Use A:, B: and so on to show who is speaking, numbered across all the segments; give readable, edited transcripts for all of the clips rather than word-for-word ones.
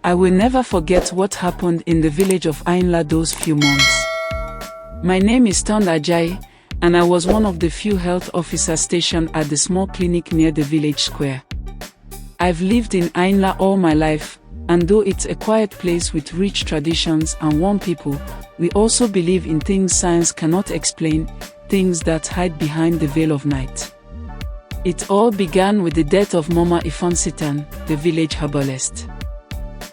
A: I will never forget what happened in the village of Ayinla those few months. My name is Tond Ajayi, and I was one of the few health officers stationed at the small clinic near the village square. I've lived in Ayinla all my life, and though it's a quiet place with rich traditions and warm people, we also believe in things science cannot explain, things that hide behind the veil of night. It all began with the death of Mama Ifonsitan, the village herbalist.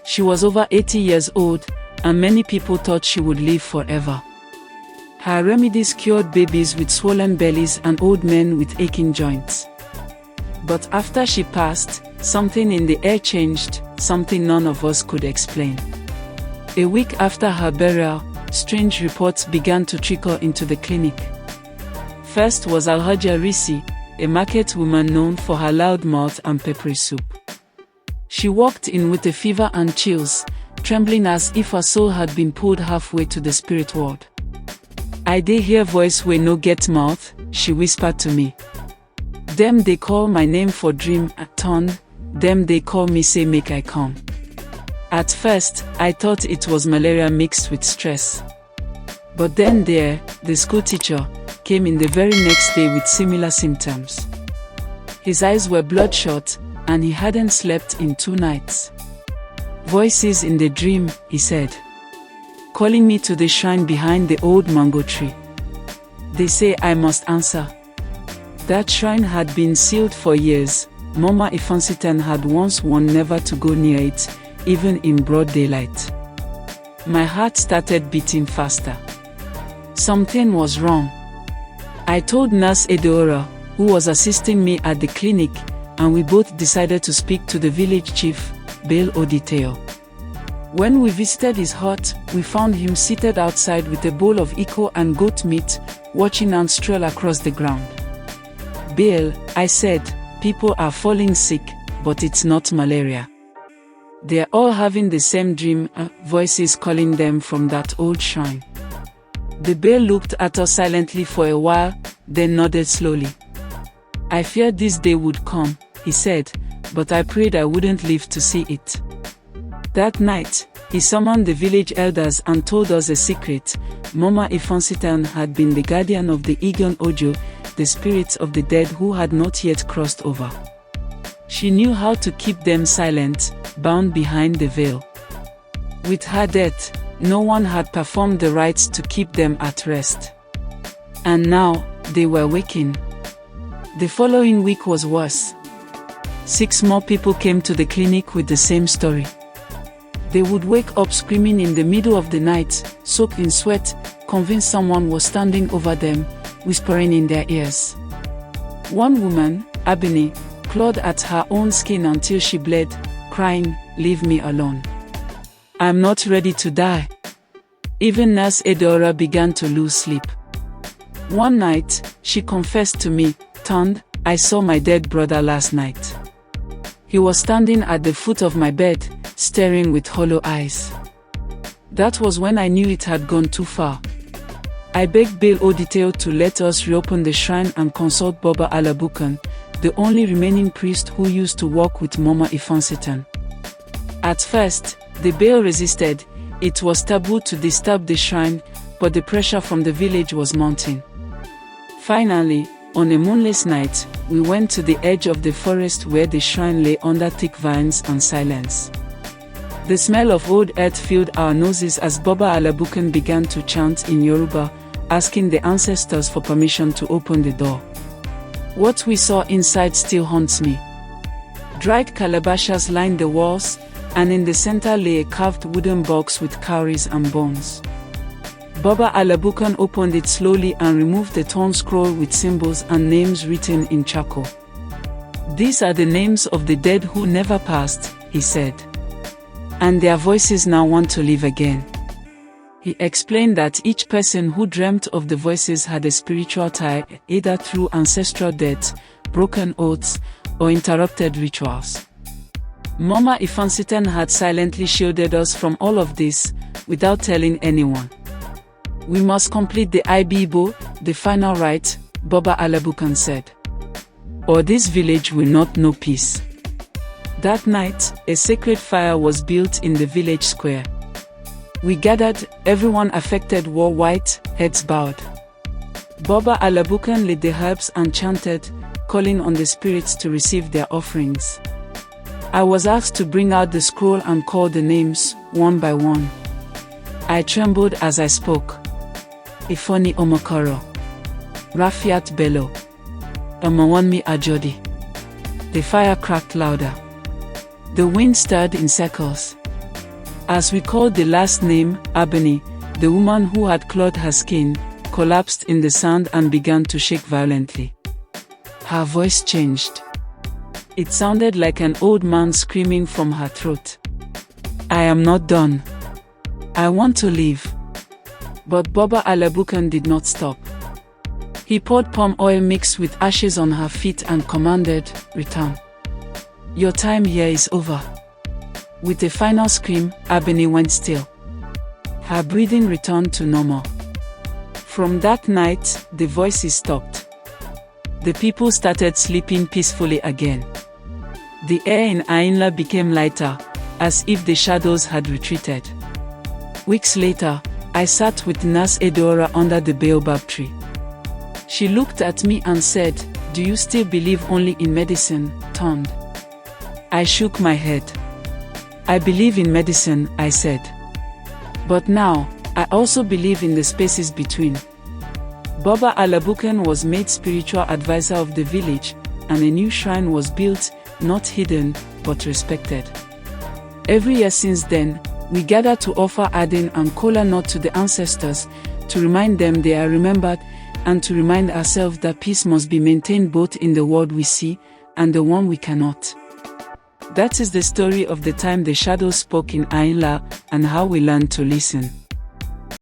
A: She was over 80 years old, and many people thought she would live forever. Her remedies cured babies with swollen bellies and old men with aching joints. But after she passed, something in the air changed, something none of us could explain. A week after her burial, strange reports began to trickle into the clinic. First was Alhaja Risi, a market woman known for her loud mouth and peppery soup. She walked in with a fever and chills, trembling as if her soul had been pulled halfway to the spirit world. "I dey hear voice wey no get mouth," she whispered to me. "Dem dey call my name for dream at Tond, dem dey call me say make I come." At first, I thought it was malaria mixed with stress. But then the school teacher, came in the very next day with similar symptoms. His eyes were bloodshot, and he hadn't slept in 2 nights. "Voices in the dream," he said, "calling me to the shrine behind the old mango tree. They say I must answer." That shrine had been sealed for years. Mama Ifonsitan had once warned never to go near it, even in broad daylight. My heart started beating faster. Something was wrong. I told Nurse Edeora, who was assisting me at the clinic, and we both decided to speak to the village chief, Bale Oditeo. When we visited his hut, we found him seated outside with a bowl of iko and goat meat, watching ants stroll across the ground. "Bale," I said, "people are falling sick, but it's not malaria. They're all having the same dream, voices calling them from that old shrine." The Bale looked at us silently for a while, then nodded slowly. "I feared this day would come," he said, "but I prayed I wouldn't live to see it." That night, he summoned the village elders and told us a secret. Mama Ifonsitan had been the guardian of the Igon Ojo, the spirits of the dead who had not yet crossed over. She knew how to keep them silent, bound behind the veil. With her death, no one had performed the rites to keep them at rest. And now, they were waking. The following week was worse. 6 more people came to the clinic with the same story. They would wake up screaming in the middle of the night, soaked in sweat, convinced someone was standing over them, whispering in their ears. One woman, Abini, clawed at her own skin until she bled, crying, "Leave me alone. I'm not ready to die." Even Nurse Edora began to lose sleep. One night, she confessed to me, "Tond, I saw my dead brother last night. He was standing at the foot of my bed, staring with hollow eyes." That was when I knew it had gone too far. I begged Bale Oditeo to let us reopen the shrine and consult Baba Alabukan, the only remaining priest who used to walk with Mama Ifonsitan. At first, the Bale resisted. It was taboo to disturb the shrine, but the pressure from the village was mounting. Finally, on a moonless night, we went to the edge of the forest where the shrine lay under thick vines and silence. The smell of old earth filled our noses as Baba Alabukan began to chant in Yoruba, asking the ancestors for permission to open the door. What we saw inside still haunts me. Dried calabashes lined the walls, and in the center lay a carved wooden box with cowries and bones. Baba Alabukan opened it slowly and removed the torn scroll with symbols and names written in charcoal. "These are the names of the dead who never passed," he said. "And their voices now want to live again." He explained that each person who dreamt of the voices had a spiritual tie, either through ancestral deaths, broken oaths, or interrupted rituals. Mama Ifonsitan had silently shielded us from all of this, without telling anyone. "We must complete the Ibibo, the final rite," Baba Alabukan said. "Or this village will not know peace." That night, a sacred fire was built in the village square. We gathered, everyone affected wore white, heads bowed. Baba Alabukan lit the herbs and chanted, calling on the spirits to receive their offerings. I was asked to bring out the scroll and call the names, one by one. I trembled as I spoke. Ifoni Omokoro, Rafiat Bello, Omawanmi Ajodi. The fire cracked louder. The wind stirred in circles. As we called the last name, Abeni, the woman who had clawed her skin, collapsed in the sand and began to shake violently. Her voice changed. It sounded like an old man screaming from her throat. I am not done. I want to leave. But Baba Alabukan did not stop. He poured palm oil mixed with ashes on her feet and commanded, return. Your time here is over. With a final scream, Abeni went still. Her breathing returned to normal. From that night, the voices stopped. The people started sleeping peacefully again. The air in Ayinla became lighter, as if the shadows had retreated. Weeks later, I sat with Nurse Edora under the baobab tree. She looked at me and said, "Do you still believe only in medicine, Tond?" I shook my head. I believe in medicine, I said. But now, I also believe in the spaces between. Baba Alabukan was made spiritual advisor of the village, and a new shrine was built, not hidden, but respected. Every year since then, we gather to offer Adin and Kola nut to the ancestors, to remind them they are remembered, and to remind ourselves that peace must be maintained both in the world we see, and the one we cannot. That is the story of the time the shadows spoke in Ayinla, and how we learned to listen.